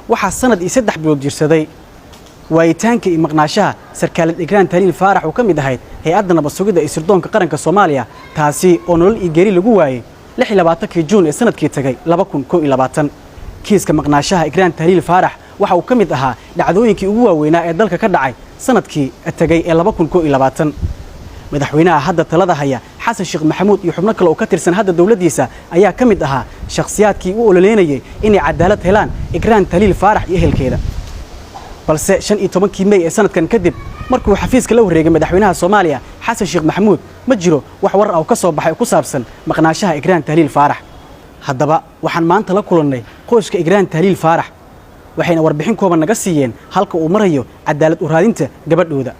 waxaa sanad iyo 3 bilood jirsaday waayitaanka iyo maqnaashaha sarkaalad Ikraan Tahliil Faarax oo kamid ahayd hay'adda nabad sugidda ee sirdoonka qaranka Soomaaliya taasi oo nolol iyo geeri lagu waayay 26 Juun ee sanadkii tagay 2021 kiiska maqnaashaha Ikraan Tahliil Faarax waxa uu kamid ahaa dhacdooyinkii ugu waaweynaa ee dalka ka dhacay sanadkii tagay ee 2021 madaxweynaha hadda talada haya xasan sheekh maxamuud iyo xubno kale oo ka tirsan hadda dawladdiisa ayaa kamid ahaa shakhsiyaadkii u ololeynayay inay cadaalad helaan Ikraan Tahliil Faarax iyo ehelkeeda balse 15 May ee sanadkan kadib markuu xafiiska la wareegay madaxweynaha Soomaaliya xasan sheekh maxamuud ma jiro wax war ah oo ka soo baxay ku saabsan maqnaashaha Ikraan Tahliil Faarax haddaba waxaan maanta la kulannay qoyska Ikraan Tahliil Faarax waxayna warbixin kooban naga siiyeen halka uu marayo cadaalad u raadinta gabadhooda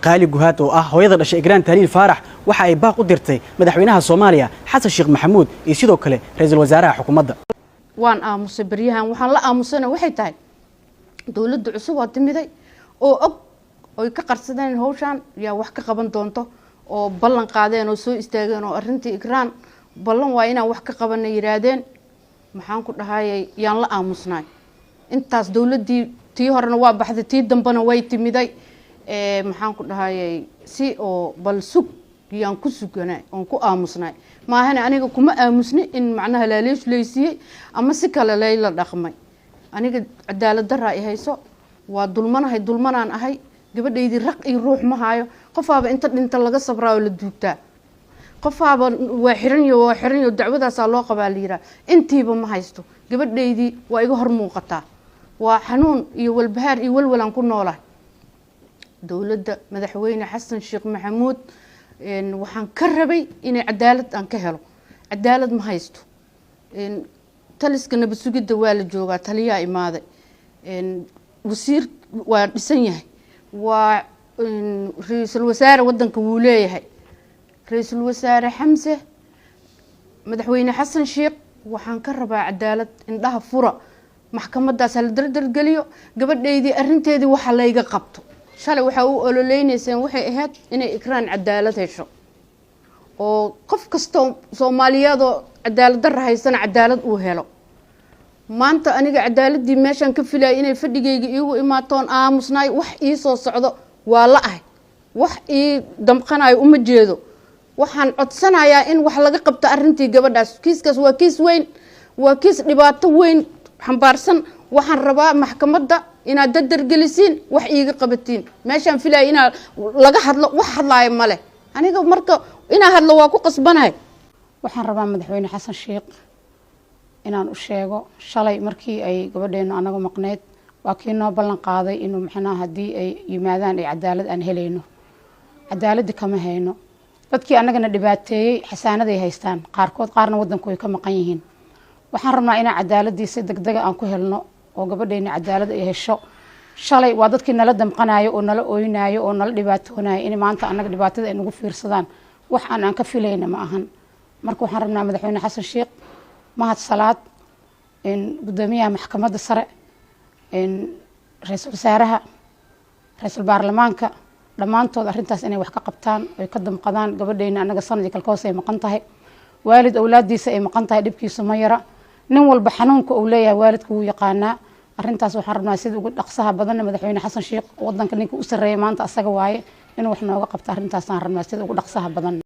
qaali guhaad oo ah hooyada dhashay Ikraan Tahliil Faarax waxa ay baaq u dirtay madaxweynaha Soomaaliya xasan sheekh maxamuud iyo sidoo kale ra'iisul wasaaraha xukuumadda waan aamusay bariyahan waxaan la aamusana waxay tahay dawladda cusub oo timiday oo og oo ka qarsadeen hawshan yaa wax ka qaban doonto oo ballan qaadeen oo soo istaageen oo arintii Ikraan ballan waa inaan wax ka qabanay yiraahdeen maxaan ku dhahayay yaan la aamusnay intaas dawladdii tii horena waa baxday tii dambana way timiday maxaan ku dhahayay si oo bal sug yaan ku suganay oo ku aamusnay maahana aniga kuma aamusnay in macnaha laaleesh leysiyay ama si kale la dhaqmay aniga cadaalad darra ay hayso waa dulmanaan ahay gabadhaydii raq iyo ruux ma hayo qofaaba inta dhinta laga sabraayo la duugtaa qofaaba waa xiran dacwadaas loo qabaa liira intiiba ma haysto gabadhaydii waa iga hor muuqataa waa xanuun iyo walbahaar iyo walwalan ku noolahay dawladda madaxweyne xasan sheekh maxamuud waxaan ka rabay inay cadaalad aan ka helo cadaalad ma haysto taliska nabad sugidda waa la joogaa taliyaa imaaday wasiir waa dhisan yahay waa ra'iisul wasaare wadanka wuu leeyahay ra'iisul wasaare xamse madaxweyne xasan sheekh waxaan ka rabaa cadaalad indhaha fura maxkamadaas hal dardar galiyo gabadhaydii arinteedii waxa layga qabto shalay waxa uu ololeynaysan waxay ahayd inay Ikraan cadaalad hesho oo qof kasto Soomaaliyeed oo cadaalad darra haysan cadaalad uu helo maanta aniga cadaaladii meeshan ka filay inay fadhigayga iigu imaatoon aamusnay wax ii soo socdo waa la ahay wax ii damqanayo uma jeedo waxaan codsanayaa in wax laga qabto arintii gabadhaas kiiskaas waa kiis weyn waa kiis dhibaato weyn xambaarsan waxaan rabaa maxkamadda inaad dadar gelisiin wax iiga qabatiin meeshan filay ina laga hadlo wax hadlaayo male aniga marka ina hadlo waa ku qasbanahay waxaan rabaa madaxweyne xasan sheekh inaan u sheego shalay markii ay gabadheenu anaga maqneed waa kii noo ballan qaaday inuu maxnaa hadii ay yimaadaan ay cadaalad aan helayno cadaalad kama hayno dadkii anagana dhibaateeyay xasaanaday haystaan qaarna wadanku ay ka maqan yihiin waxaan rabnaa inaan cadaaladii si degdeg ah aan ku helno oo gabadheena cadaalad ay hesho shalay waa dadkii nala damqanayo oo nala ooyinayo oo nala dhibaatoonayo in maanta anaga dhibaatada ay nagu fiirsadaan wax aan ka filayna ma ahan marka waxaan rabnaa madaxweyne xasan sheekh mahad salaad gudoomiyaha maxkamadda sare ra'iisul wasaaraha ra'iisul baarlamaanka dhamaantood arintaas inay wax ka qabtaan oo ka damqadaan gabadheena anaga sanadii kalkoos ay maqan tahay waalid awlaadiisa ay maqan tahay dhibkiisu ma yara nin walba xanuunka uu leeyahay waalidku uu yaqaanaa arintaas waxaan rabnaa sida ugu dhaqsaha badan madaxweyne xasan sheekh wadanka ninka u sareeyay maanta asaga waaye inuu wax nooga qabto arintaas aan rabnaa sida ugu dhaqsaha badan